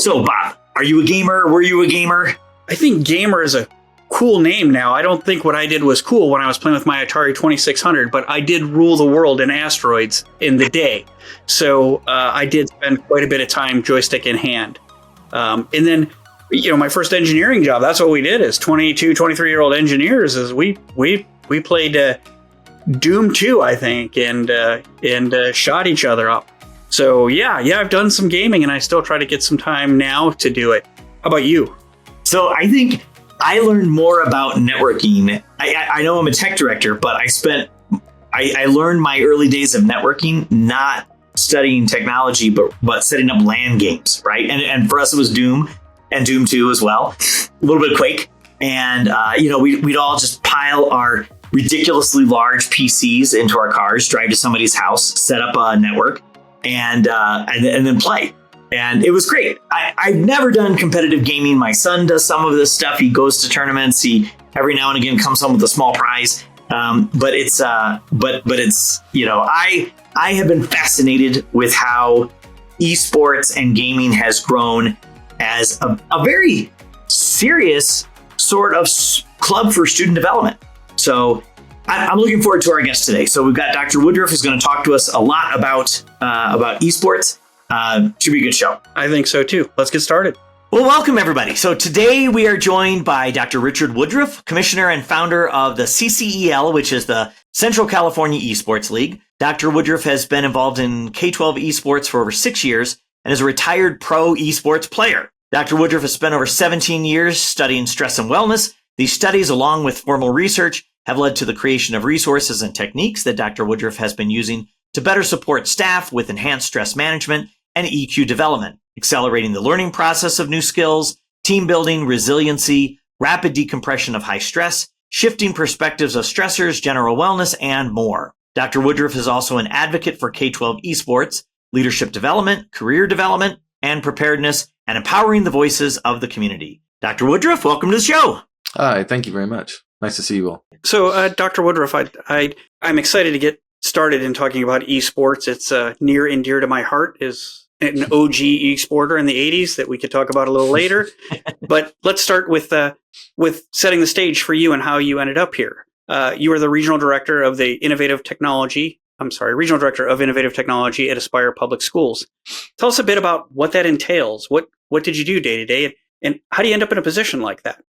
So, Bob, are you a gamer? Were you a gamer? I think gamer is a cool name now. I don't think what I did was cool when I was playing with my Atari 2600, but I did rule the world in asteroids in the day. So I did spend quite a bit of time joystick in hand. And then, my first engineering job, that's what we did as 22, 23-year-old engineers, is we played Doom 2, I think, and shot each other up. So yeah, I've done some gaming, and I still try to get some time now to do it. How about you? So I think I learned more about networking. I know I'm a tech director, but I learned my early days of networking, not studying technology, but setting up LAN games, right? And for us, it was Doom and Doom 2 as well, a little bit of Quake. And, we'd all just pile our ridiculously large PCs into our cars, drive to somebody's house, set up a network, and then play. And it was great. I've never done competitive gaming. My son does some of this stuff. He goes to tournaments. He every now and again comes home with a small prize. But it's I have been fascinated with how esports and gaming has grown as a very serious sort of club for student development. So I'm looking forward to our guest today. So we've got Dr. Woodruff, who's going to talk to us a lot about esports. Should be a good show. I think so too. Let's get started. Well, welcome everybody. So today we are joined by Dr. Richard Woodruff, commissioner and founder of the CCEL, which is the Central California Esports League. Dr. Woodruff has been involved in K-12 Esports for over 6 years and is a retired pro esports player. Dr. Woodruff has spent over 17 years studying stress and wellness. These studies, along with formal research, have led to the creation of resources and techniques that Dr. Woodruff has been using to better support staff with enhanced stress management and EQ development, accelerating the learning process of new skills, team building, resiliency, rapid decompression of high stress, shifting perspectives of stressors, general wellness, and more. Dr. Woodruff is also an advocate for K-12 esports, leadership development, career development, and preparedness, and empowering the voices of the community. Dr. Woodruff, welcome to the show. Hi, thank you very much. Nice to see you all. So, Dr. Woodruff, I'm excited to get started in talking about esports. It's near and dear to my heart. Is an OG esporter in the 80s that we could talk about a little later. But let's start with setting the stage for you and how you ended up here. You are the regional director of Innovative Technology at Aspire Public Schools. Tell us a bit about what that entails. What did you do day to day? And how do you end up in a position like that?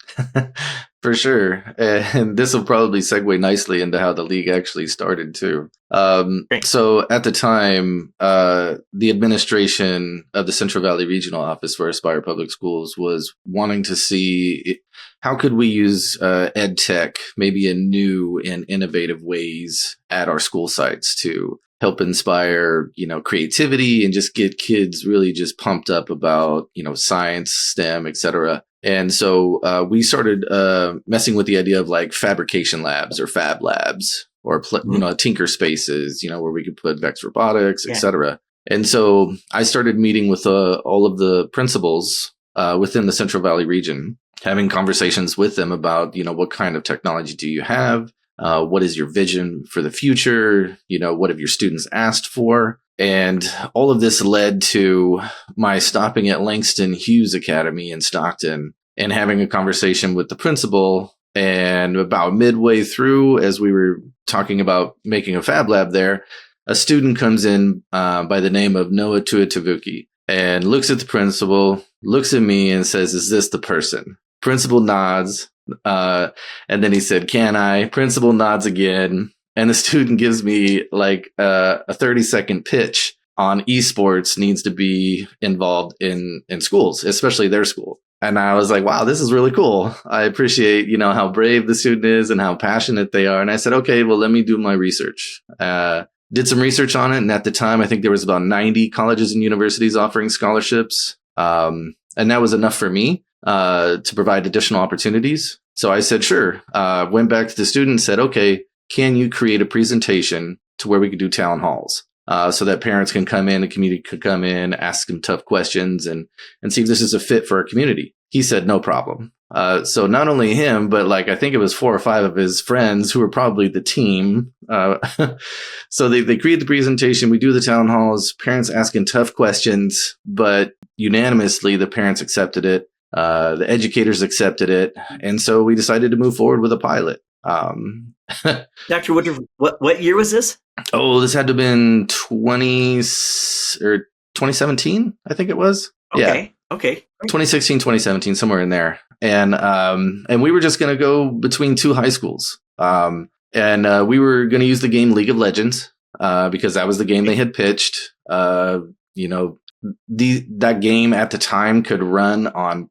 For sure. And this will probably segue nicely into how the league actually started too. So at the time, the administration of the Central Valley Regional Office for Aspire Public Schools was wanting to see how could we use EdTech maybe in new and innovative ways at our school sites to help inspire, creativity and just get kids really just pumped up about, science, STEM, etc. And so we started messing with the idea of like fabrication labs or fab labs or, tinker spaces, where we could put Vex Robotics, etc. And so I started meeting with all of the principals within the Central Valley region, having conversations with them about, what kind of technology do you have? What is your vision for the future? What have your students asked for? And all of this led to my stopping at Langston Hughes Academy in Stockton and having a conversation with the principal. And about midway through, as we were talking about making a fab lab there, a student comes in by the name of Noah Tuatavuki and looks at the principal, looks at me and says, "Is this the person?" Principal nods. And then he said, "Can I?" Principal nods again. And the student gives me like a 30-second pitch on esports needs to be involved in schools, especially their school. And I was like, wow, this is really cool. I appreciate, how brave the student is and how passionate they are. And I said, okay, well, let me do my research. Did some research on it. And at the time, I think there was about 90 colleges and universities offering scholarships. And that was enough for me to provide additional opportunities. So I said, sure. Went back to the student and said, okay, can you create a presentation to where we could do town halls so that parents can come in, the community could come in, ask them tough questions and see if this is a fit for our community? He said, no problem. So not only him, but I think it was 4 or 5 of his friends who were probably the team. So they create the presentation. We do the town halls, parents asking tough questions, but unanimously, the parents accepted it. The educators accepted it. And so we decided to move forward with a pilot. Dr. Woodruff, what year was this? Oh, this had to have been 2017, I think it was. Okay. Yeah. Okay. 2016, 2017, somewhere in there. And we were just going to go between two high schools. And we were going to use the game League of Legends because that was the game they had pitched. That game at the time could run on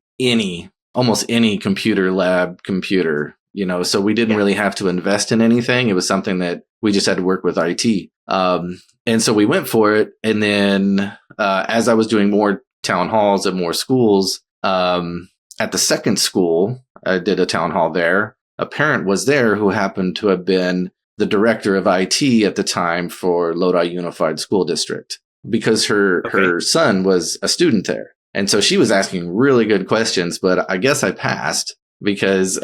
almost any computer lab computer, so we didn't really have to invest in anything. It was something that we just had to work with IT. And so we went for it. And then as I was doing more town halls at more schools, at the second school, I did a town hall there. A parent was there who happened to have been the director of IT at the time for Lodi Unified School District because her son was a student there. And so she was asking really good questions, but I guess I passed because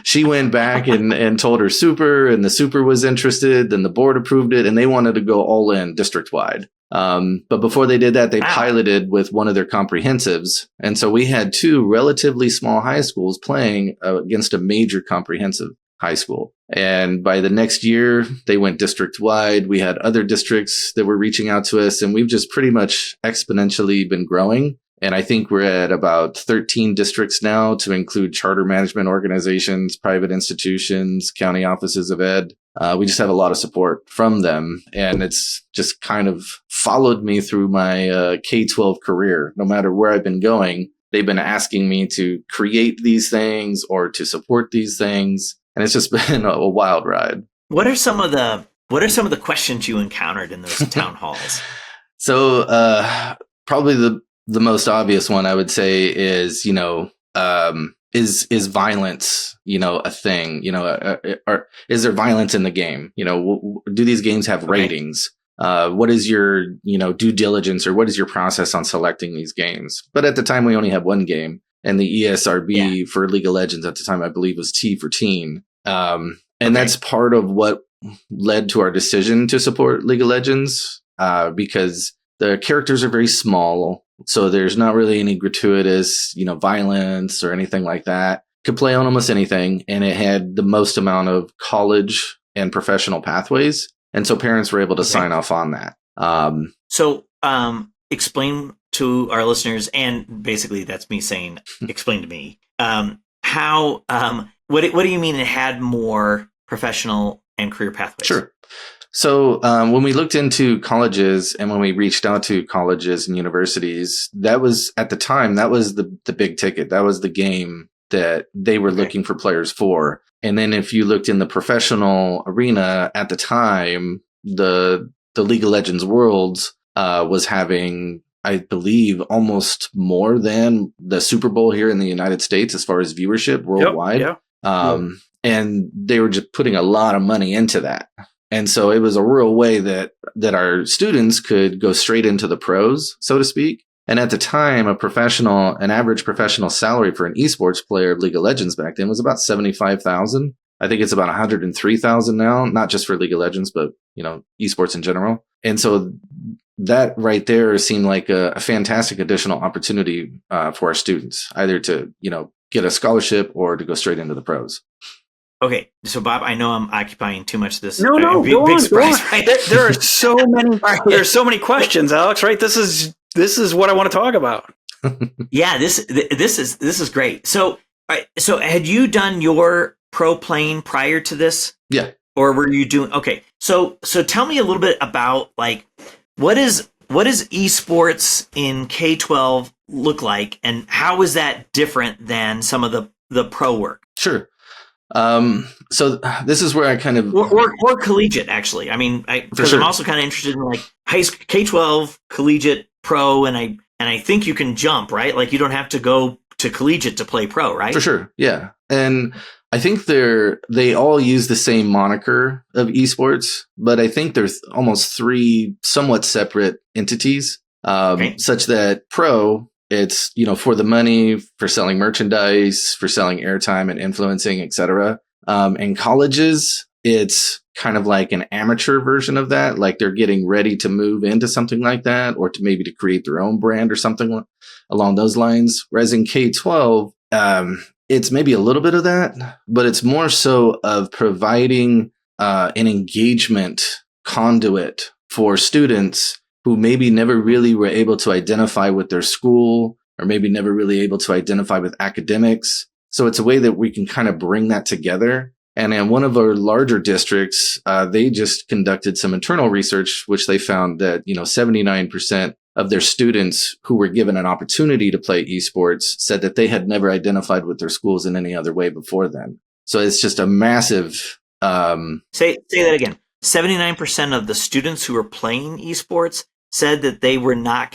she went back and told her super, and the super was interested, then the board approved it, and they wanted to go all in district wide. But before they did that, they piloted with one of their comprehensives. And so we had two relatively small high schools playing against a major comprehensive high school. And by the next year, they went district wide. We had other districts that were reaching out to us, and we've just pretty much exponentially been growing. And I think we're at about 13 districts now, to include charter management organizations, private institutions, county offices of ed. We just have a lot of support from them. And it's just kind of followed me through my K-12 career. No matter where I've been going, they've been asking me to create these things or to support these things. And it's just been a wild ride. What are some of the questions you encountered in those town halls? So probably the most obvious one I would say is, is violence, a thing, or is there violence in the game? Do these games have ratings? What is your, due diligence, or what is your process on selecting these games? But at the time we only had one game, and the ESRB for League of Legends at the time, I believe, was T for teen. And that's part of what led to our decision to support League of Legends, because the characters are very small. So there's not really any gratuitous, violence or anything like that. Could play on almost anything. And it had the most amount of college and professional pathways. And so parents were able to sign off on that. So explain to our listeners, and basically that's me saying, explain to me, how, what do you mean it had more professional and career pathways? Sure. So when we looked into colleges and when we reached out to colleges and universities, that was at the time, that was the big ticket. That was the game that they were looking for players for. And then if you looked in the professional arena at the time, the League of Legends Worlds was having, I believe, almost more than the Super Bowl here in the United States as far as viewership worldwide. And they were just putting a lot of money into that. And so it was a real way that our students could go straight into the pros, so to speak. And at the time, an average professional salary for an esports player of League of Legends back then was about $75,000. I think it's about $103,000 now, not just for League of Legends, but, esports in general. And so that right there seemed like a fantastic additional opportunity for our students, either to, get a scholarship or to go straight into the pros. Okay, so Bob, I know I'm occupying too much of this. No, big surprise, right? There are so many. There's so many questions, Alex. Right? This is what I want to talk about. Yeah, this is great. So, so had you done your pro playing prior to this? Yeah. Or were you doing? Okay, so tell me a little bit about what is esports in K-12 look like, and how is that different than some of the pro work? Sure. So this is where I kind of or collegiate, actually. I mean, because I'm also kind of interested in high school, K-12, collegiate, pro, and I think you can jump, right? Like you don't have to go to collegiate to play pro, right? For sure, yeah. And I think they all use the same moniker of esports, but I think there's almost three somewhat separate entities, such that pro, it's, for the money, for selling merchandise, for selling airtime and influencing, etc. And colleges, it's kind of like an amateur version of that. Like they're getting ready to move into something like that, or to maybe to create their own brand or something along those lines. Whereas in K-12, it's maybe a little bit of that, but it's more so of providing an engagement conduit for students who maybe never really were able to identify with their school, or maybe never really able to identify with academics. So it's a way that we can kind of bring that together. And in one of our larger districts, they just conducted some internal research, which they found that, 79% of their students who were given an opportunity to play esports said that they had never identified with their schools in any other way before then. So it's just a massive... Say that again. 79% of the students who were playing esports said that they were not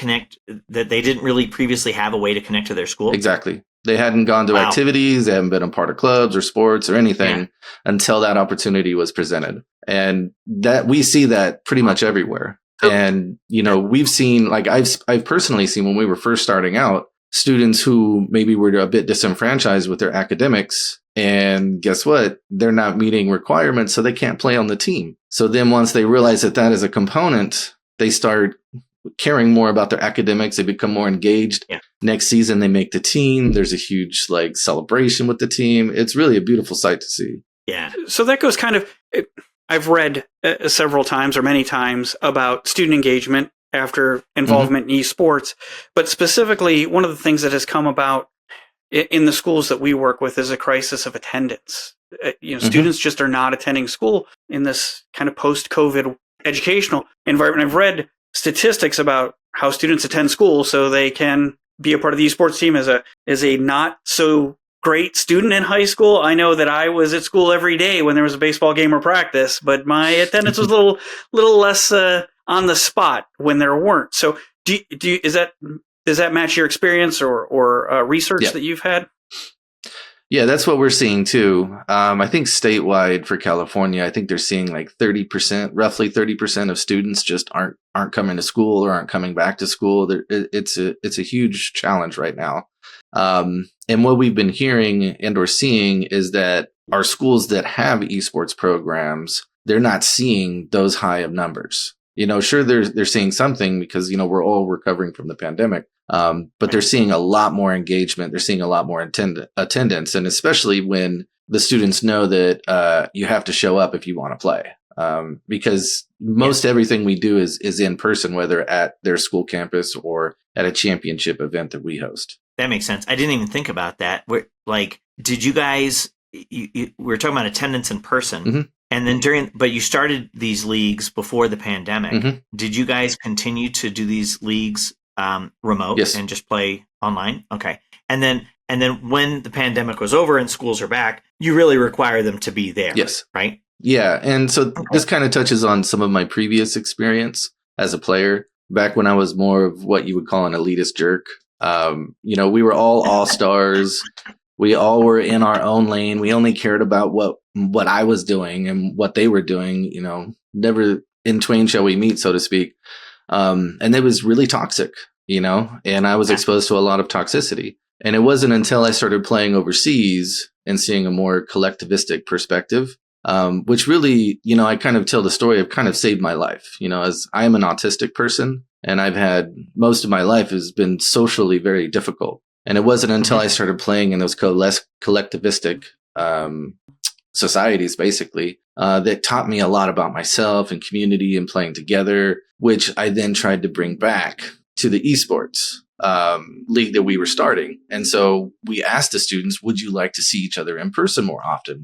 that they didn't really previously have a way to connect to their school. Exactly. They hadn't gone to activities, they haven't been a part of clubs or sports or anything until that opportunity was presented. And that we see that pretty much everywhere. And, we've seen, like I've personally seen when we were first starting out, students who maybe were a bit disenfranchised with their academics. And guess what? They're not meeting requirements, so they can't play on the team. So then once they realize that is a component, they start caring more about their academics. They become more engaged. Yeah. Next season, they make the team. There's a huge celebration with the team. It's really a beautiful sight to see. Yeah. So that goes I've read several times or many times about student engagement after involvement in esports, but specifically one of the things that has come about in the schools that we work with is a crisis of attendance. Students just are not attending school in this kind of post-COVID educational environment. I've read statistics about how students attend school so they can be a part of the esports team as a not so great student in high school. I know that I was at school every day when there was a baseball game or practice, but my attendance was a little less on the spot when there weren't. So does that match your experience or research that you've had? Yeah, that's what we're seeing too. I think statewide for California, I think they're seeing like 30%, roughly 30% of students just aren't coming to school or aren't coming back to school. It's a huge challenge right now. And what we've been hearing and or seeing is that our schools that have esports programs, they're not seeing those high of numbers. Sure, they're seeing something because, we're all recovering from the pandemic. But they're seeing a lot more engagement. They're seeing a lot more attendance. And especially when the students know that you have to show up if you want to play. Because most everything we do is in person, whether at their school campus or at a championship event that we host. That makes sense. I didn't even think about that. Did you guys, we were talking about attendance in person. And then but you started these leagues before the pandemic. Did you guys continue to do these leagues remote and just play online? Okay. And then when the pandemic was over and schools are back, you really require them to be there. Yes. Right? Yeah. And so this kind of touches on some of my previous experience as a player back when I was more of what you would call an elitist jerk. We were all stars. We all were in our own lane. We only cared about what I was doing and what they were doing, never in twain shall we meet, so to speak. And it was really toxic, and I was exposed to a lot of toxicity. And it wasn't until I started playing overseas and seeing a more collectivistic perspective, which really, I kind of tell the story of kind of saved my life, as I am an autistic person and I've had most of my life has been socially very difficult. And it wasn't until I started playing in those less collectivistic societies, basically, that taught me a lot about myself and community and playing together, which I then tried to bring back to the esports league that we were starting. And so we asked the students, would you like to see each other in person more often?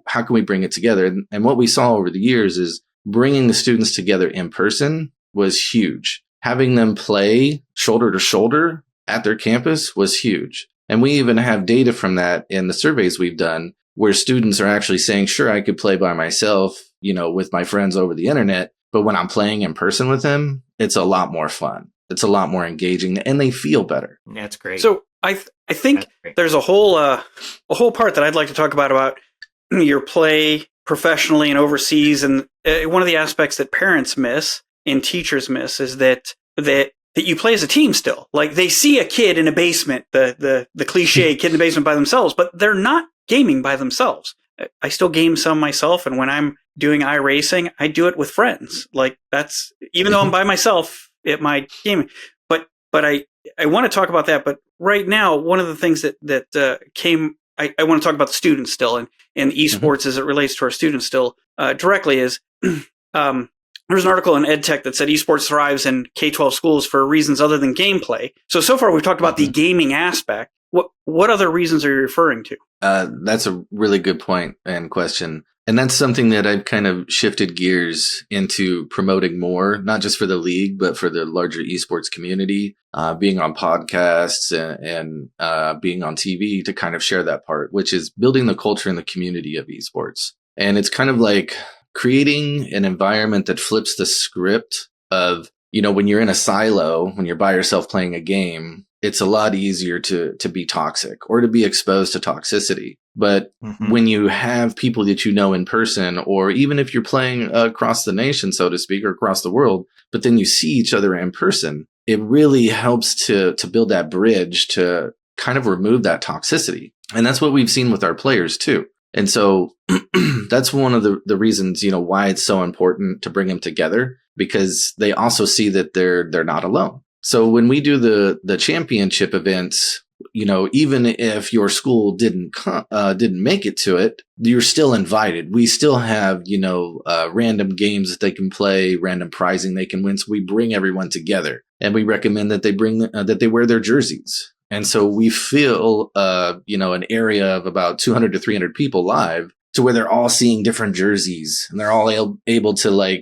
How can we bring it together? And what we saw over the years is bringing the students together in person was huge. Having them play shoulder to shoulder at their campus was huge. And we even have data from that in the surveys we've done where students are actually saying, sure, I could play by myself, with my friends over the internet. But when I'm playing in person with them, it's a lot more fun. It's a lot more engaging and they feel better. That's great. So I think there's a whole part that I'd like to talk about your play professionally and overseas. And one of the aspects that parents miss and teachers miss is that you play as a team still. Like they see a kid in a basement, the cliche kid in the basement by themselves, but they're not gaming by themselves. I still game some myself. And when I'm doing iRacing, I do it with friends. Like that's, even though I'm by myself at my gaming, but I want to talk about that. But right now, one of the things that came, I want to talk about the students still and esports as it relates to our students still directly is, there's an article in EdTech that said esports thrives in K-12 schools for reasons other than gameplay. So far we've talked about the gaming aspect. What other reasons are you referring to? That's a really good point and question. And that's something that I've kind of shifted gears into promoting more, not just for the league, but for the larger esports community, being on podcasts and being on TV to kind of share that part, which is building the culture in the community of esports. And it's kind of like creating an environment that flips the script of, when you're in a silo, when you're by yourself playing a game, it's a lot easier to be toxic or to be exposed to toxicity. But when you have people that you know in person, or even if you're playing across the nation, so to speak, or across the world, but then you see each other in person, it really helps to build that bridge to kind of remove that toxicity. And that's what we've seen with our players too. And so that's one of the reasons, why it's so important to bring them together, because they also see that they're not alone. So when we do the championship events, even if your school didn't make it to it, you're still invited. We still have, random games that they can play, random prizing they can win. So we bring everyone together, and we recommend that they wear their jerseys. And so we fill, an area of about 200 to 300 people live to where they're all seeing different jerseys, and they're all able to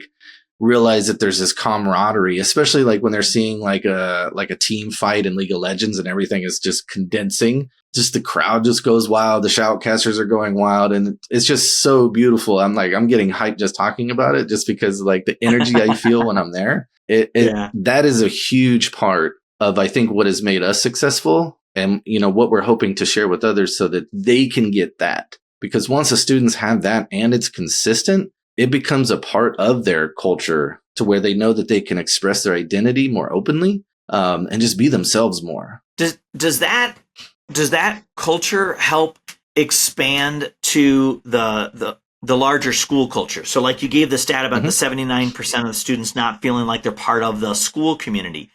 realize that there's this camaraderie, especially when they're seeing like a team fight in League of Legends and everything is just condensing. Just the crowd just goes wild. The shoutcasters are going wild, and it's just so beautiful. I'm getting hyped just talking about it, just because the energy I feel when I'm there. That is a huge part of, I think, what has made us successful, and what we're hoping to share with others so that they can get that. Because once the students have that and it's consistent, it becomes a part of their culture to where they know that they can express their identity more openly, and just be themselves more. Does that culture help expand to the larger school culture? So you gave the stat about the 79% of the students not feeling like they're part of the school community.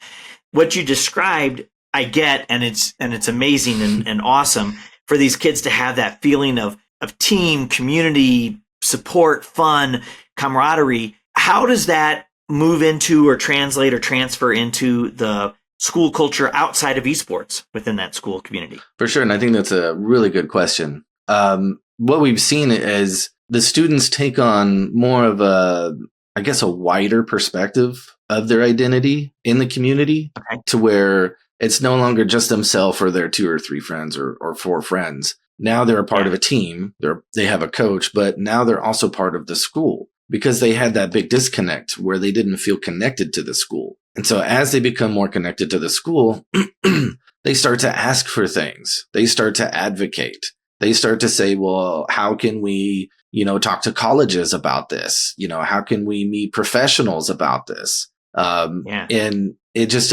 What you described, I get, and it's amazing and awesome for these kids to have that feeling of team, community, support, fun, camaraderie. How does that move into or translate or transfer into the school culture outside of esports within that school community? For sure. And I think that's a really good question. What we've seen is the students take on more of a wider perspective of their identity in the community, to where it's no longer just themselves or their 2 or 3 friends or 4 friends. Now they're a part of a team. They have a coach, but now they're also part of the school, because they had that big disconnect where they didn't feel connected to the school. And so as they become more connected to the school, they start to ask for things. They start to advocate. They start to say, well, how can we, talk to colleges about this? How can we meet professionals about this? And it just,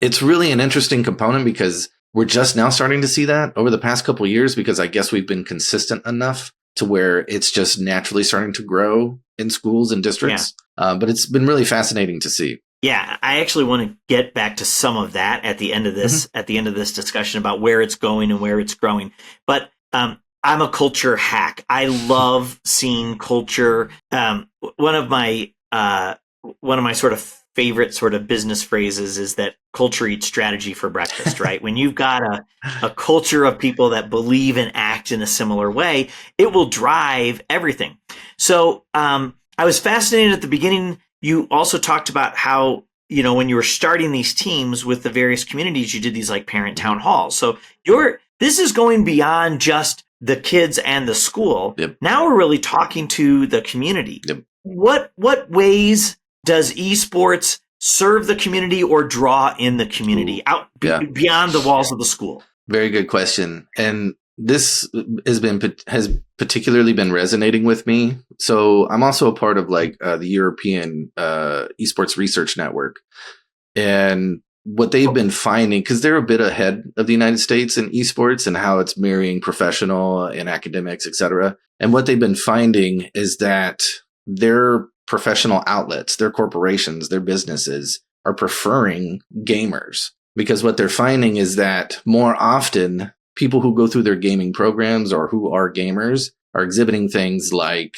it's really an interesting component, because we're just now starting to see that over the past couple of years, because I guess we've been consistent enough to where it's just naturally starting to grow in schools and districts. But it's been really fascinating to see. Yeah, I actually want to get back to some of that at the end of this discussion about where it's going and where it's growing. But I'm a culture hack. I love seeing culture. One of my sort of favorite sort of business phrases is that culture eats strategy for breakfast, right? When you've got a culture of people that believe and act in a similar way, it will drive everything. So I was fascinated at the beginning. You also talked about how, when you were starting these teams with the various communities, you did these parent town halls. So this is going beyond just the kids and the school. Yep. Now we're really talking to the community. Yep. What ways does esports serve the community or draw in the community beyond the walls of the school? Very good question. And this has particularly been resonating with me. So I'm also a part of the European Esports Research Network. And what they've been finding, because they're a bit ahead of the United States in esports and how it's marrying professional and academics, et cetera. And what they've been finding is that their professional outlets, their corporations, their businesses are preferring gamers, because what they're finding is that more often people who go through their gaming programs or who are gamers are exhibiting things like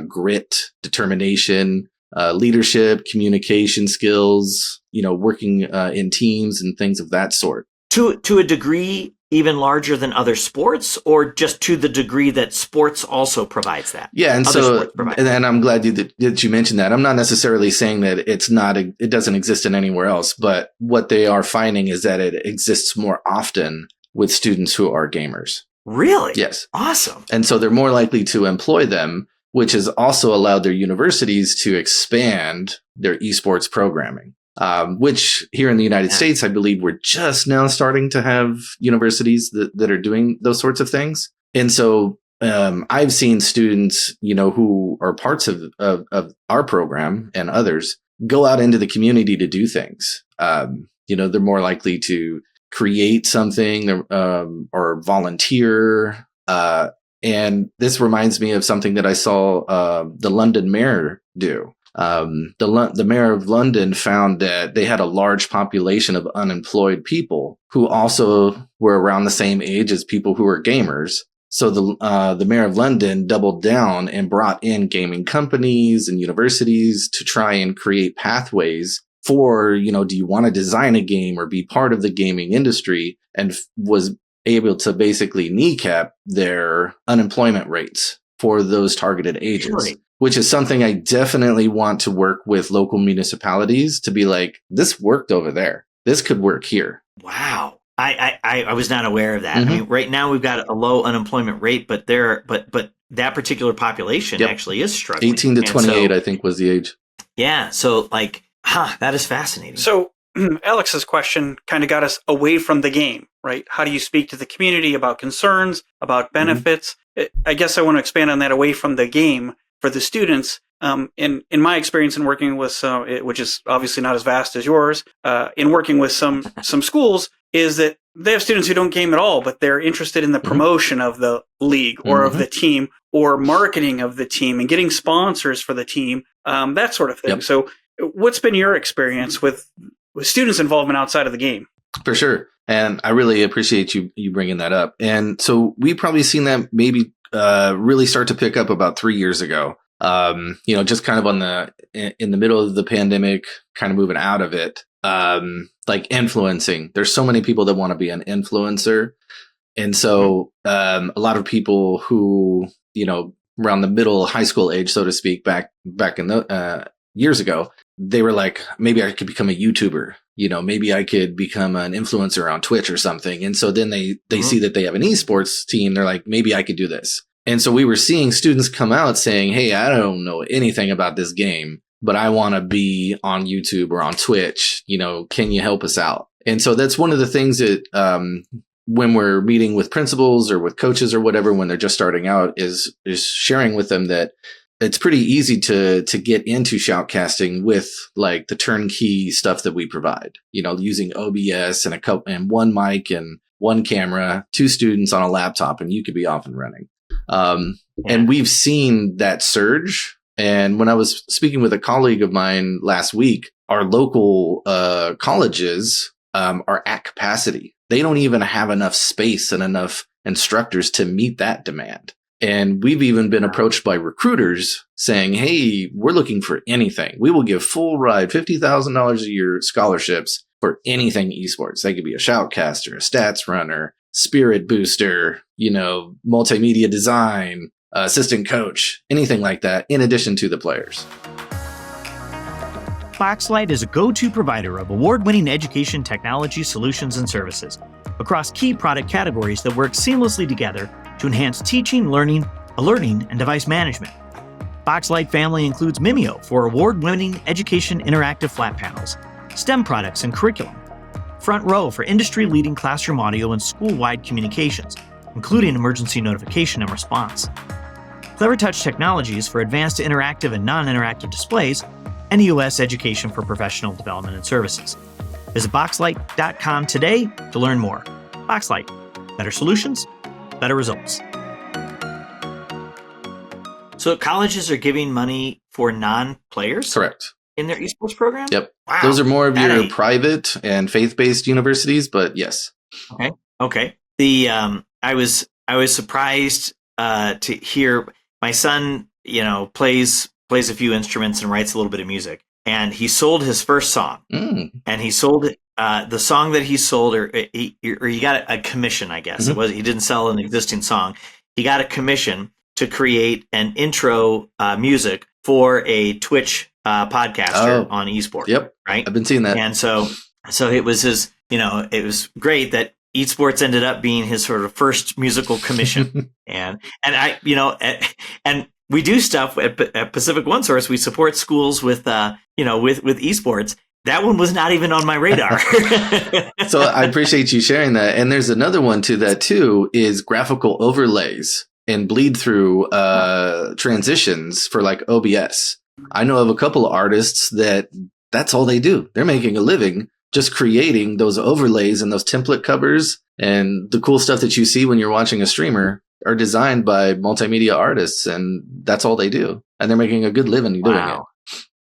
grit, determination, leadership, communication skills, working in teams and things of that sort. To a degree even larger than other sports, or just to the degree that sports also provides that? Yeah, and I'm glad that you mentioned that. I'm not necessarily saying that it doesn't exist in anywhere else, but what they are finding is that it exists more often with students who are gamers. Really? Yes. Awesome. And so they're more likely to employ them, which has also allowed their universities to expand their esports programming, which here in the United States, I believe we're just now starting to have universities that are doing those sorts of things. And so I've seen students, who are parts of our program and others go out into the community to do things. They're more likely to create something or volunteer. And this reminds me of something that I saw the London mayor do. The mayor of London found that they had a large population of unemployed people who also were around the same age as people who were gamers. So the mayor of London doubled down and brought in gaming companies and universities to try and create pathways for, do you want to design a game or be part of the gaming industry, and was able to basically kneecap their unemployment rates for those targeted ages, sure. Which is something I definitely want to work with local municipalities to be like, this worked over there. This could work here. Wow. I was not aware of that. Mm-hmm. I mean, right now we've got a low unemployment rate, but that particular population actually is struggling. 18 to 28, I think, was the age. Yeah. So that is fascinating. So Alex's question kind of got us away from the game, right? How do you speak to the community about concerns, about benefits? Mm-hmm. I guess I want to expand on that away from the game for the students. In my experience in working with which is obviously not as vast as yours, in working with some schools, is that they have students who don't game at all, but they're interested in the promotion of the league or of the team or marketing of the team and getting sponsors for the team, that sort of thing. Yep. So what's been your experience with students' involvement outside of the game? For sure. And I really appreciate you bringing that up. And so we've probably seen that maybe really start to pick up about 3 years ago. Just kind of in the middle of the pandemic, kind of moving out of it, like influencing. There's so many people that want to be an influencer. And so a lot of people who, around the middle high school age, so to speak, back in the years ago, they were like, maybe I could become a YouTuber. Maybe I could become an influencer on Twitch or something. And so then they see that they have an esports team. They're like, maybe I could do this. And so we were seeing students come out saying, hey, I don't know anything about this game, but I want to be on YouTube or on Twitch. Can you help us out? And so that's one of the things that when we're meeting with principals or with coaches or whatever, when they're just starting out, is sharing with them that it's pretty easy to get into shoutcasting with like the turnkey stuff that we provide, using OBS and one mic and one camera, 2 students on a laptop, and you could be off and running. And we've seen that surge. And when I was speaking with a colleague of mine last week, our local colleges are at capacity. They don't even have enough space and enough instructors to meet that demand. And we've even been approached by recruiters saying, hey, we're looking for anything. We will give full ride, $50,000 a year scholarships for anything esports. They could be a shoutcaster, a stats runner, spirit booster, multimedia design, assistant coach, anything like that, in addition to the players. Boxlight is a go-to provider of award-winning education technology solutions and services across key product categories that work seamlessly together to enhance teaching, learning, alerting, and device management. Boxlight family includes Mimeo for award-winning education interactive flat panels, STEM products and curriculum, Front Row for industry-leading classroom audio and school-wide communications, including emergency notification and response, CleverTouch Technologies for advanced interactive and non-interactive displays, and EOS Education for professional development and services. Visit boxlight.com today to learn more. Boxlight, better solutions, better results. So colleges are giving money for non-players? Correct. In their esports program? Yep. Wow. Those are more of your private and faith-based universities, but yes. Okay. I was surprised to hear my son, plays a few instruments and writes a little bit of music. And he sold his first song. And he sold it. The song that he sold, or he got a commission, I guess. Mm-hmm. He didn't sell an existing song. He got a commission to create an intro music for a Twitch podcaster on esports. Yep. Right. I've been seeing that. And so it was his, it was great that esports ended up being his sort of first musical commission. and I, and we do stuff at Pacific One Source. We support schools with esports. That one was not even on my radar. So I appreciate you sharing that. And there's another one to that too, is graphical overlays and bleed through transitions for like OBS. I know of a couple of artists that's all they do. They're making a living just creating those overlays and those template covers, and the cool stuff that you see when you're watching a streamer are designed by multimedia artists, and that's all they do. And they're making a good living doing it.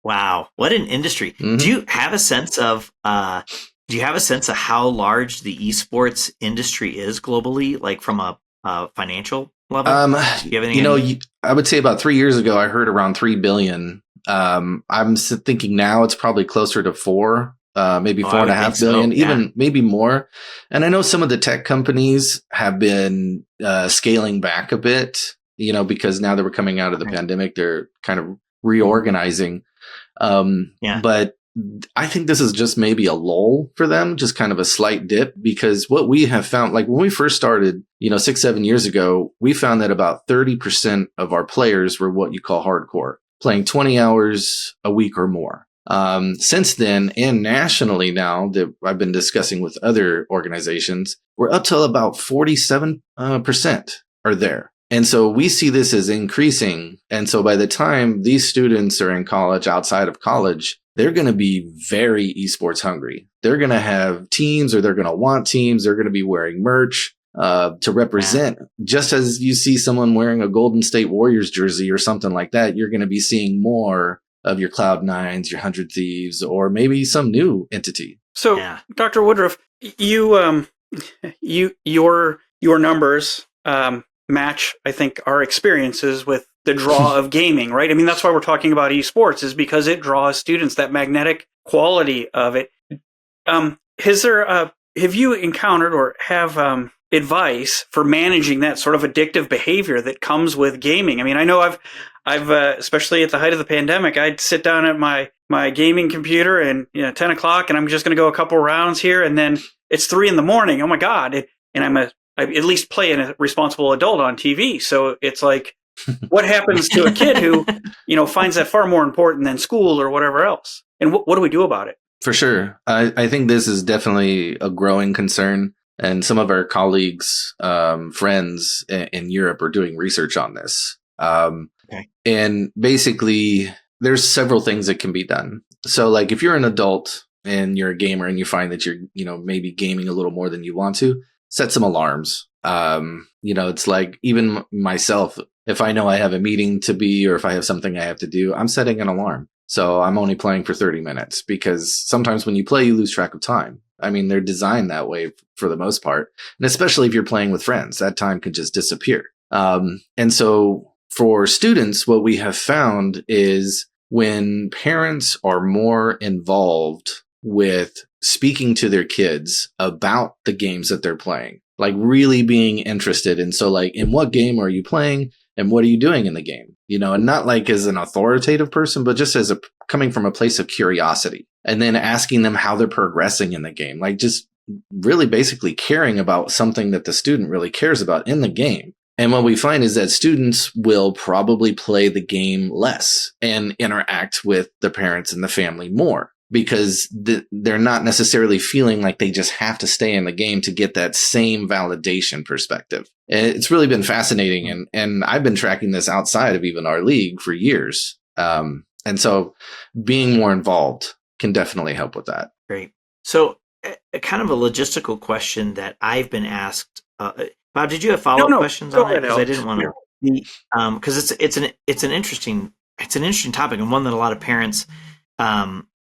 Wow. What an industry. Mm-hmm. Do you have a sense of how large the esports industry is globally, like from a financial level? Do you have any idea? I would say about 3 years ago, I heard around 3 billion. I'm thinking now it's probably closer to 4, maybe 4.5 billion, even maybe more. And I know some of the tech companies have been scaling back a bit, because now that we're coming out of the pandemic, they're kind of reorganizing. But I think this is just maybe a lull for them, just kind of a slight dip, because what we have found, like when we first started, 6-7 years ago, we found that about 30% of our players were what you call hardcore, playing 20 hours a week or more. Since then, and nationally now that I've been discussing with other organizations, we're up to about 47% are there. And so we see this as increasing. And so by the time these students are in college, outside of college, they're going to be very esports hungry. They're going to have teams, or they're going to want teams. They're going to be wearing merch to represent. Just as you see someone wearing a Golden State Warriors jersey or something like that, you're going to be seeing more of your Cloud9s, your 100 Thieves, or maybe some new entity. So, Dr. Woodruff, your numbers match, I think, our experiences with the draw of gaming, right? I mean, that's why we're talking about esports, is because it draws students, that magnetic quality of it. Have you encountered or have advice for managing that sort of addictive behavior that comes with gaming? I mean, I know I've especially at the height of the pandemic, I'd sit down at my gaming computer and 10 o'clock, and I'm just going to go a couple rounds here, and then it's 3 a.m. Oh my God! And I at least play a responsible adult on TV, so it's like, what happens to a kid who finds that far more important than school or whatever else? And what do we do about it? For sure, I think this is definitely a growing concern. And some of our colleagues, friends in Europe are doing research on this. And basically, there's several things that can be done. So like if you're an adult and you're a gamer and you find that you're, maybe gaming a little more than you want to, set some alarms. It's like even myself, if I know I have a meeting to be, or if I have something I have to do, I'm setting an alarm. So I'm only playing for 30 minutes, because sometimes when you play, you lose track of time. I mean, they're designed that way for the most part. And especially if you're playing with friends, that time could just disappear. And so for students, what we have found is when parents are more involved with speaking to their kids about the games that they're playing, like really being interested. And so like, in what game are you playing and what are you doing in the game? And not like as an authoritative person, but just as coming from a place of curiosity, and then asking them how they're progressing in the game, like just really basically caring about something that the student really cares about in the game. And what we find is that students will probably play the game less and interact with the parents and the family more, because they're not necessarily feeling like they just have to stay in the game to get that same validation perspective. And it's really been fascinating. And I've been tracking this outside of even our league for years. And so being more involved can definitely help with that. Great. So, kind of a logistical question that I've been asked. Bob, did you have follow-up questions on that? Because I didn't want to. Because it's an interesting topic, and one that a lot of parents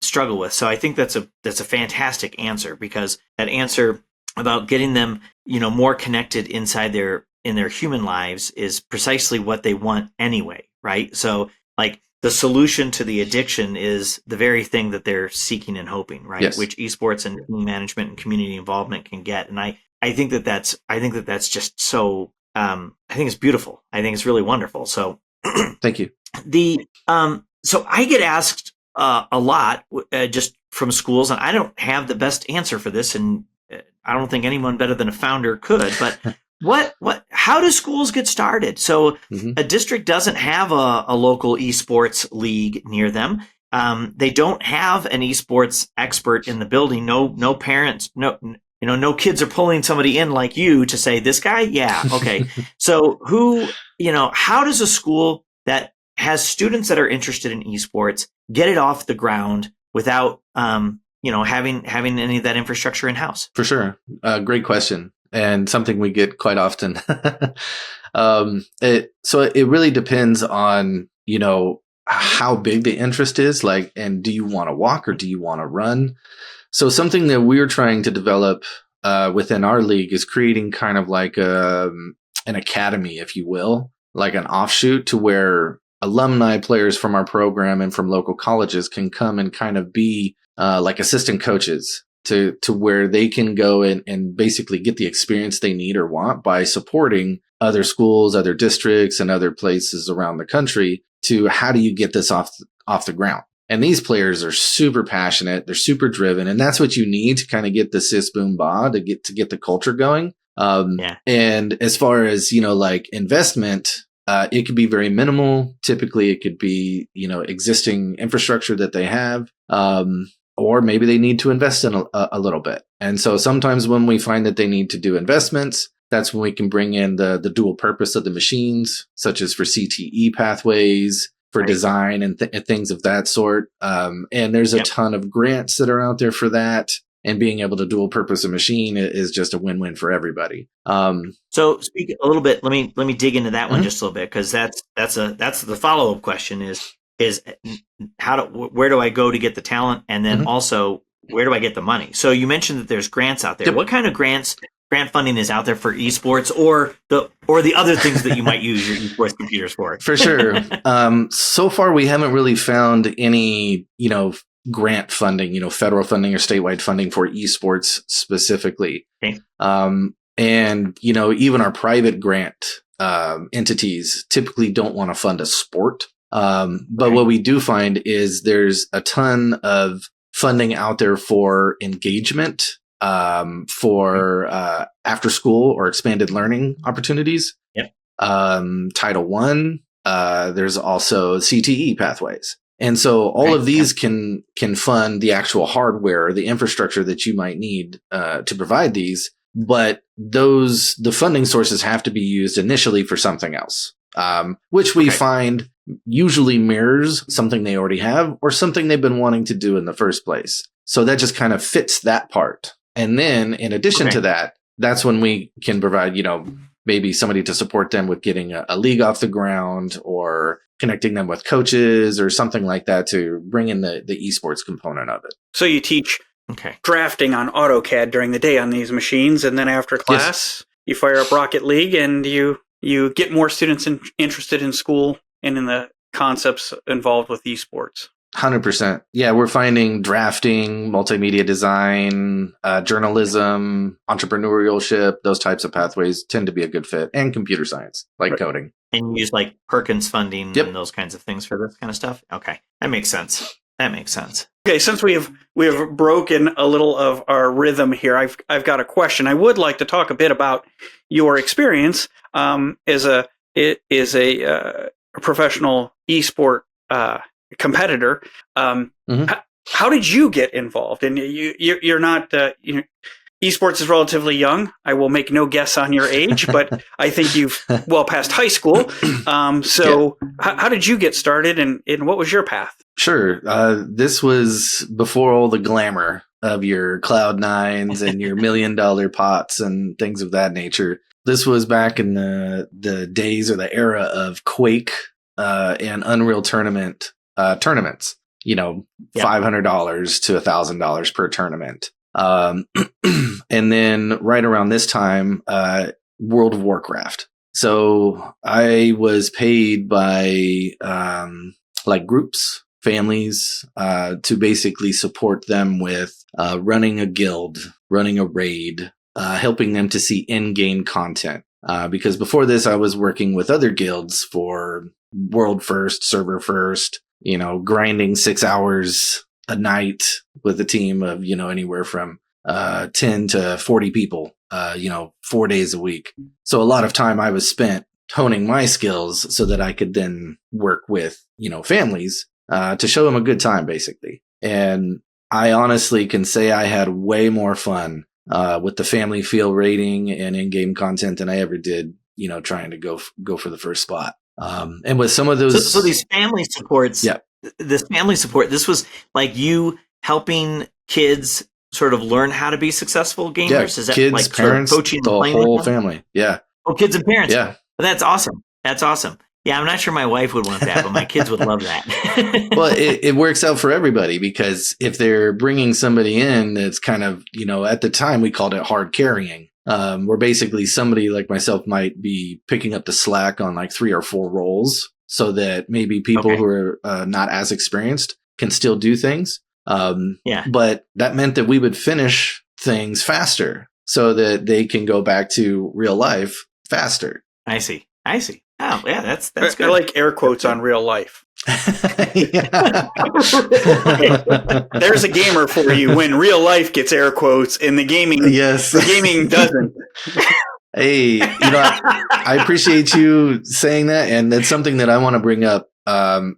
struggle with. So I think that's a fantastic answer, because that answer about getting them, more connected in their human lives is precisely what they want anyway, right? So, like, the solution to the addiction is the very thing that they're seeking and hoping, right? Yes. Which esports and team management and community involvement can get. And I think that's just so. I think it's beautiful. I think it's really wonderful. So, thank you. So I get asked a lot just from schools, and I don't have the best answer for this, and I don't think anyone better than a founder could. But how do schools get started? So a district doesn't have a local esports league near them. They don't have an esports expert in the building. No parents, no kids are pulling somebody in like you to say, this guy? Yeah. Okay. So how does a school that has students that are interested in esports get it off the ground without, having any of that infrastructure in house? For sure. Great question. And something we get quite often. So it really depends on, how big the interest is, and do you want to walk or do you want to run? So something that we're trying to develop within our league is creating kind of like an academy, if you will, like an offshoot to where alumni players from our program and from local colleges can come and kind of be like assistant coaches to where they can go and basically get the experience they need or want by supporting other schools, other districts, and other places around the country to how do you get this off the ground. And these players are super passionate. They're super driven. And that's what you need to kind of get the sis boom ba to get the culture going. And as far as, investment, it could be very minimal. Typically it could be, existing infrastructure that they have. Or maybe they need to invest in a little bit. And so sometimes when we find that they need to do investments, that's when we can bring in the dual purpose of the machines, such as for CTE pathways, for design and things of that sort. And there's a ton of grants that are out there for that. And being able to dual purpose a machine is just a win-win for everybody. So speak a little bit. Let me dig into that one just a little bit, because that's the follow-up question is where do I go to get the talent, and then also where do I get the money? So you mentioned that there's grants out there. Yep. What kind of grant funding is out there for esports, or the other things that you might use your esports computers for? For sure. So far we haven't really found any, grant funding, federal funding or statewide funding for esports specifically. Okay. And even our private grant entities typically don't want to fund a sport. But what we do find is there's a ton of funding out there for engagement, for after school or expanded learning opportunities. Yep. Title I, there's also CTE pathways. And so all of these can fund the actual hardware, the infrastructure that you might need to provide these. But the funding sources have to be used initially for something else, which we find usually mirrors something they already have or something they've been wanting to do in the first place. So that just kind of fits that part. And then in addition to that, that's when we can provide, maybe somebody to support them with getting a league off the ground or connecting them with coaches or something like that to bring in the esports component of it. So you teach drafting on AutoCAD during the day on these machines, and then after class, you fire up Rocket League and you get more students interested in school and in the concepts involved with esports. 100%. Yeah, we're finding drafting, multimedia design, journalism, entrepreneurship, those types of pathways tend to be a good fit, and computer science, like coding. And you use like Perkins funding and those kinds of things for this kind of stuff? Okay, that makes sense. Okay, since we have broken a little of our rhythm here, I've got a question. I would like to talk a bit about your experience as a professional esport competitor. How did you get involved? And you're not esports is relatively young. I will make no guess on your age, but I think you've well past high school. How did you get started, and what was your path? Sure. This was before all the glamour of your Cloud9s and your $1 million pots and things of that nature. This was back in the days or the era of Quake and Unreal tournaments. $500 to $1,000 per tournament. And then right around this time, World of Warcraft. So I was paid by like groups, families, to basically support them with running a guild, running a raid, helping them to see in-game content. Because before this, I was working with other guilds for world first, server first, grinding 6 hours a night with a team of, anywhere from 10 to 40 people, 4 days a week. So a lot of time I was spent honing my skills so that I could then work with, families to show them a good time, basically. And I honestly can say I had way more fun with the family feel rating and in-game content than I ever did, trying to go for the first spot. And with some of those, so these family supports, this family support, this was like you helping kids sort of learn how to be successful gamers. Yeah, is that kids, like parents, sort of coaching the whole family? Yeah. Oh, kids and parents. Yeah. That's awesome. That's awesome. Yeah, I'm not sure my wife would want that, but my kids would love that. Well, it works out for everybody, because if they're bringing somebody in that's kind of, at the time we called it hard carrying, where basically somebody like myself might be picking up the slack on like 3 or 4 roles so that maybe people who are not as experienced can still do things. But that meant that we would finish things faster so that they can go back to real life faster. I see. Oh, yeah, that's good. I like air quotes on real life. Okay, there's a gamer for you when real life gets air quotes and the gaming doesn't. Hey, I appreciate you saying that, and that's something that I want to bring up.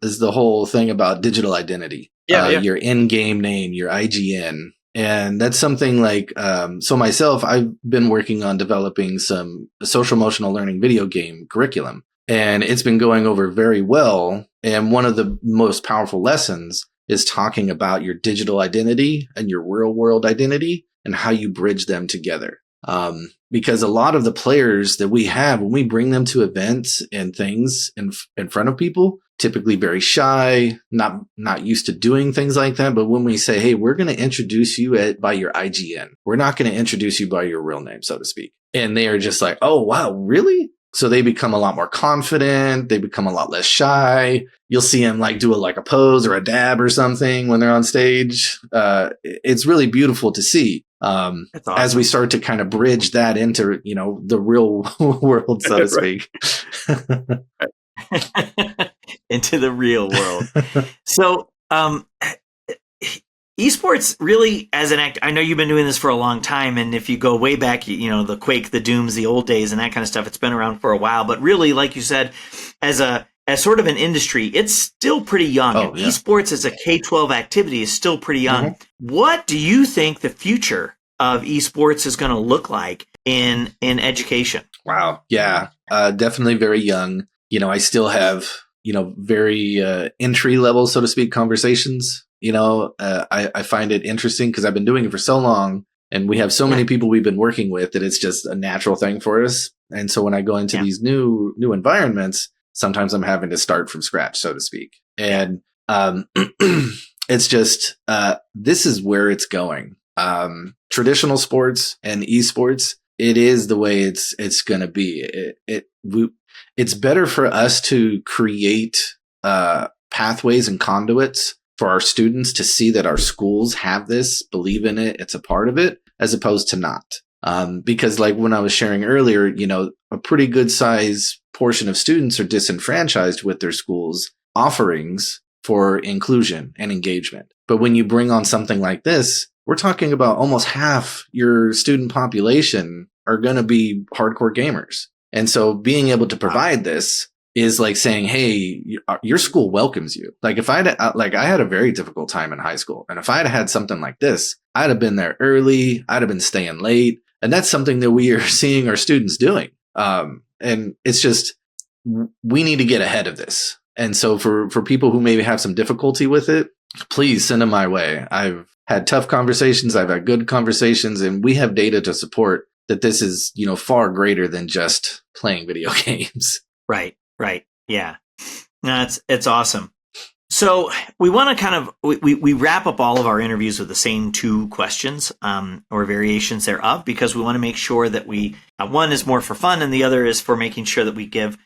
Is the whole thing about digital identity. Your in-game name, your IGN. And that's something like, so myself, I've been working on developing some social emotional learning video game curriculum, and it's been going over very well. And one of the most powerful lessons is talking about your digital identity and your real world identity and how you bridge them together. Because a lot of the players that we have, when we bring them to events and things in front of people, typically very shy, not used to doing things like that. But when we say, hey, we're going to introduce you by your IGN, we're not going to introduce you by your real name, so to speak. And they are just like, oh, wow, really? So they become a lot more confident. They become a lot less shy. You'll see them like do a pose or a dab or something when they're on stage. It's really beautiful to see. Awesome. As we start to kind of bridge that into, the real world, so to speak. Into the real world. So, esports really, as an act, I know you've been doing this for a long time, and if you go way back, the Quake, the Dooms, the old days, and that kind of stuff, it's been around for a while. But really, like you said, as sort of an industry, it's still pretty young. And esports as a K-12 activity is still pretty young. Mm-hmm. What do you think the future of esports is going to look like in education? Wow. Yeah. Definitely very young. I still have, very entry level, so to speak, conversations. I find it interesting because I've been doing it for so long, and we have so many people we've been working with that it's just a natural thing for us. And so when I go into these new environments, sometimes I'm having to start from scratch, so to speak. And it's just this is where it's going. Traditional sports and esports, it is the way it's going to be. It's better for us to create pathways and conduits for our students to see that our schools have this, believe in it, it's a part of it, as opposed to not. Because like when I was sharing earlier, a pretty good size portion of students are disenfranchised with their schools' offerings for inclusion and engagement. But when you bring on something like this, we're talking about almost half your student population are going to be hardcore gamers. And so being able to provide this is like saying, hey, your school welcomes you. Like if I had a very difficult time in high school, and if I'd had something like this, I'd have been there early. I'd have been staying late. And that's something that we are seeing our students doing. And it's just, we need to get ahead of this. And so for people who maybe have some difficulty with it, please send them my way. I've had tough conversations. I've had good conversations, and we have data to support that this is, far greater than just playing video games. Right. Yeah. No, it's awesome. So we want to we wrap up all of our interviews with the same 2 questions or variations thereof, because we want to make sure that one is more for fun and the other is for making sure that we give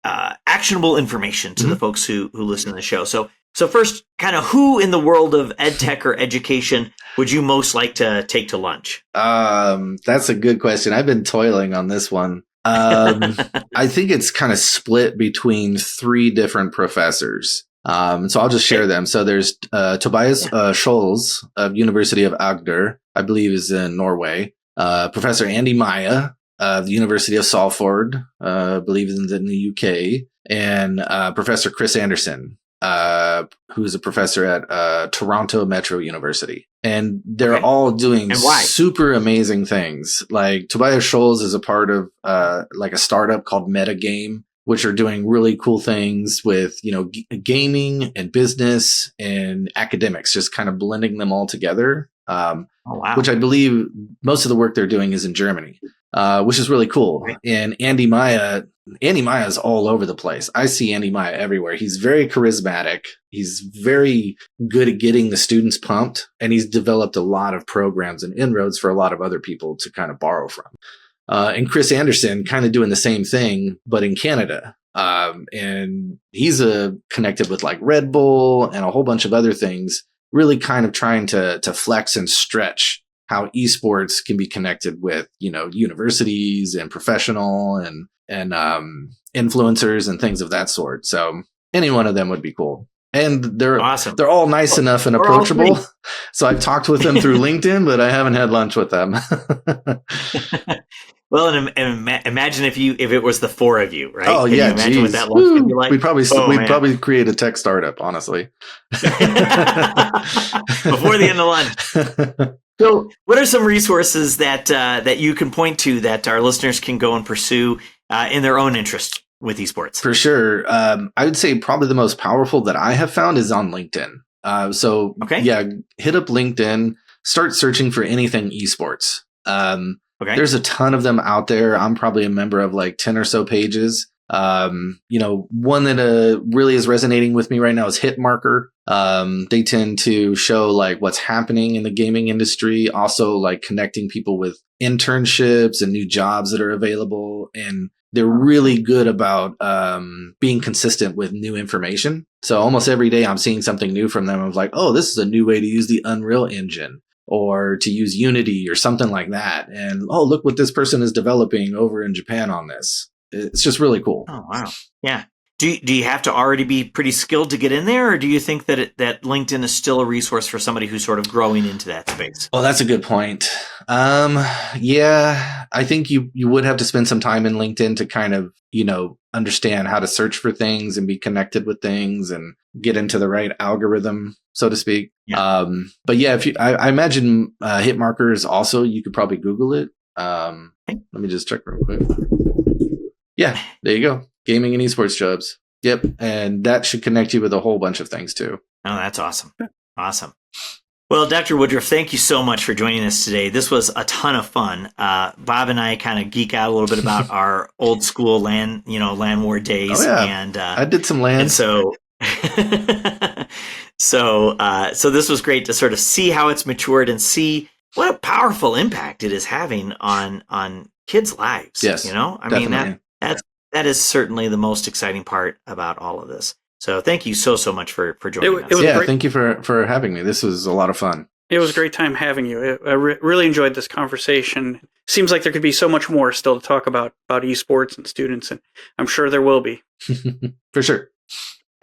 actionable information to the folks who listen to the show. So first, kind of who in the world of EdTech or education would you most like to take to lunch? That's a good question. I've been toiling on this one. I think it's kind of split between 3 different professors. So I'll just share them. So there's Tobias Scholz of University of Agder, I believe is in Norway. Professor Andy Maya of the University of Salford, I believe is in the UK. And Professor Chris Anderson, who's a professor at Toronto Metro University. And they're all doing super amazing things. Like Tobias Scholz is a part of like a startup called Metagame, which are doing really cool things with, gaming and business and academics, just kind of blending them all together. Which I believe most of the work they're doing is in Germany, which is really cool. Right. And Andy Maya is all over the place. I see Andy Maya everywhere. He's very charismatic. He's very good at getting the students pumped, and he's developed a lot of programs and inroads for a lot of other people to kind of borrow from. And Chris Anderson kind of doing the same thing, but in Canada. And he's connected with like Red Bull and a whole bunch of other things, really kind of trying to flex and stretch how esports can be connected with, universities and professional and influencers and things of that sort. So any one of them would be cool. And they're awesome. They're all nice enough and approachable. So I've talked with them through LinkedIn, but I haven't had lunch with them. Well, and imagine if it was the 4 of you, right? Oh, Can you imagine what that lunch would be like? We'd probably create a tech startup, honestly. Before the end of lunch. So what are some resources that you can point to that our listeners can go and pursue in their own interest with esports? For sure. I would say probably the most powerful that I have found is on LinkedIn. Hit up LinkedIn, start searching for anything esports. There's a ton of them out there. I'm probably a member of like 10 or so pages. One that really is resonating with me right now is Hitmarker. They tend to show like what's happening in the gaming industry, also like connecting people with internships and new jobs that are available. And they're really good about being consistent with new information. So almost every day I'm seeing something new from them. I'm like, oh, this is a new way to use the Unreal Engine, or to use Unity or something like that. And, oh, look what this person is developing over in Japan on this. It's just really cool. Oh, wow. Yeah. Do you have to already be pretty skilled to get in there, or do you think that that LinkedIn is still a resource for somebody who's sort of growing into that space? Oh, that's a good point. Yeah, I think you would have to spend some time in LinkedIn to kind of, understand how to search for things and be connected with things and get into the right algorithm, so to speak. Yeah. But yeah, I imagine Hitmarkers also, you could probably Google it. Let me just check real quick. Yeah, there you go. Gaming and esports jobs. Yep. And that should connect you with a whole bunch of things too. Oh, that's awesome. Awesome. Well, Dr. Woodruff, thank you so much for joining us today. This was a ton of fun. Bob and I kind of geek out a little bit about our old school LAN war days. Oh, yeah. And I did some LAN. And so this was great to sort of see how it's matured and see what a powerful impact it is having on kids' lives. Yes. I mean, that is certainly the most exciting part about all of this. So thank you so much for joining us. Thank you for having me. This was a lot of fun. It was a great time having you. I really enjoyed this conversation. Seems like there could be so much more still to talk about esports and students, and I'm sure there will be. For sure.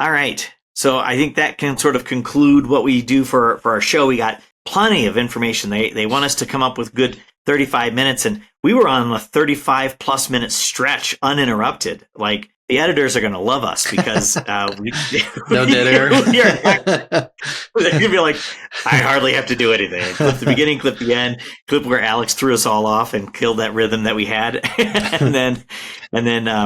All right. So I think that can sort of conclude what we do for our show. We got plenty of information. They want us to come up with good 35 minutes, and we were on a 35 plus minute stretch uninterrupted. Like, the editors are going to love us because no dead air. They're going to be like, I hardly have to do anything. Clip the beginning, clip the end, clip where Alex threw us all off and killed that rhythm that we had, and then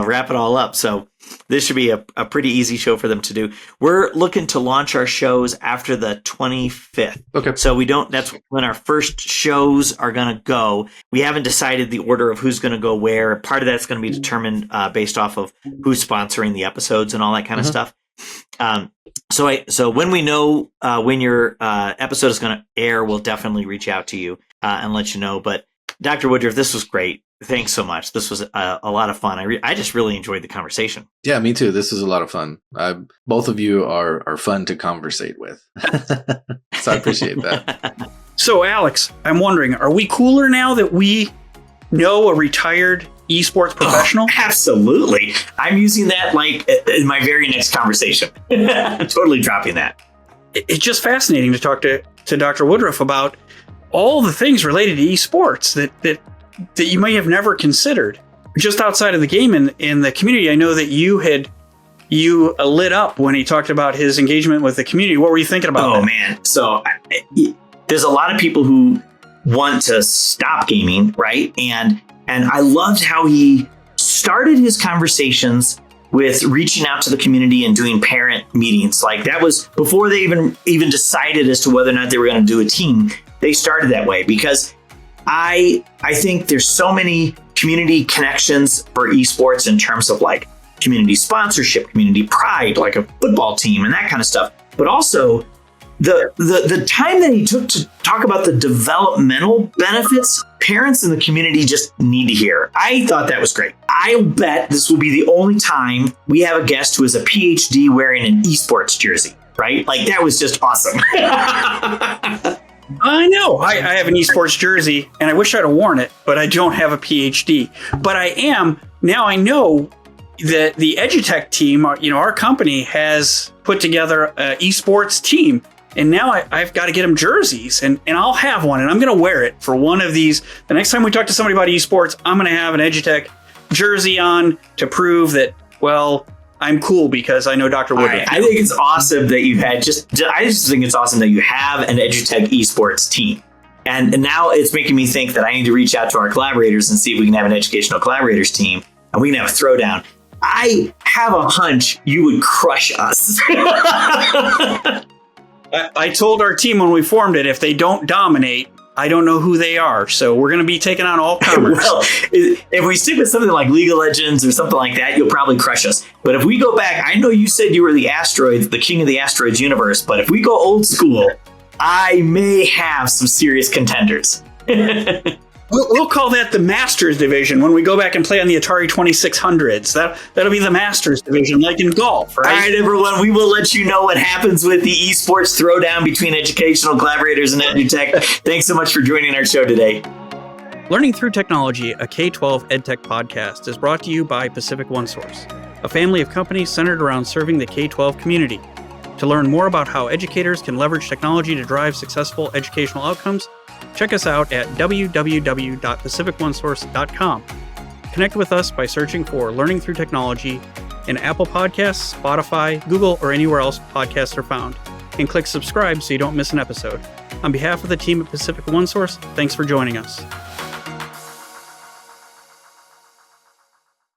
wrap it all up. So This should be a pretty easy show for them to do. We're looking to launch our shows after the 25th. Okay. So that's when our first shows are going to go. We haven't decided the order of who's going to go where. Part of that's going to be determined based off of who's sponsoring the episodes and all that kind of stuff. So when we know when your episode is going to air, we'll definitely reach out to you and let you know. But Dr. Woodruff, this was great. Thanks so much. This was a lot of fun. I just really enjoyed the conversation. Yeah, me too. This is a lot of fun. Both of you are fun to conversate with. So I appreciate that. So, Alex, I'm wondering, are we cooler now that we know a retired esports professional? Oh, absolutely. I'm using that like in my very next conversation. Totally dropping that. It's just fascinating to talk to Dr. Woodruff about all the things related to esports that you may have never considered. Just outside of the game in the community, I know that you lit up when he talked about his engagement with the community. What were you thinking about? Oh, man. So there's a lot of people who want to stop gaming, right? And I loved how he started his conversations with reaching out to the community and doing parent meetings. Like that was before they even decided as to whether or not they were going to do a team. They started that way because I think there's so many community connections for esports in terms of like community sponsorship, community pride, like a football team and that kind of stuff. But also the time that he took to talk about the developmental benefits parents in the community just need to hear. I thought that was great. I'll bet this will be the only time we have a guest who is a PhD wearing an esports jersey, right? Like that was just awesome. I know. I have an esports jersey, and I wish I'd have worn it, but I don't have a PhD. But I know that the EdTech team, our company, has put together an esports team. And now I've got to get them jerseys, and I'll have one, and I'm going to wear it for one of these. The next time we talk to somebody about esports, I'm going to have an EdTech jersey on to prove that, well, I'm cool because I know Dr. Woodruff. Right. I think it's awesome that you had I just think it's awesome that you have an EdTech esports team. And now it's making me think that I need to reach out to our collaborators and see if we can have an educational collaborators team and we can have a throwdown. I have a hunch you would crush us. I told our team when we formed it, if they don't dominate, I don't know who they are. So we're going to be taking on all comers. Well, if we stick with something like League of Legends or something like that, you'll probably crush us. But if we go back, I know you said you were the asteroids, the king of the asteroids universe. But if we go old school, I may have some serious contenders. We'll call that the Masters division when we go back and play on the Atari 2600s. That'll be the Masters division, like in golf, right? All right, everyone, we will let you know what happens with the esports throwdown between educational collaborators and EdTech. Thanks so much for joining our show today. Learning Through Technology, a K-12 EdTech podcast, is brought to you by Pacific OneSource, a family of companies centered around serving the K-12 community. To learn more about how educators can leverage technology to drive successful educational outcomes, check us out at www.pacificonesource.com. Connect with us by searching for Learning Through Technology in Apple Podcasts, Spotify, Google, or anywhere else podcasts are found, and click subscribe so you don't miss an episode. On behalf of the team at Pacific OneSource, thanks for joining us.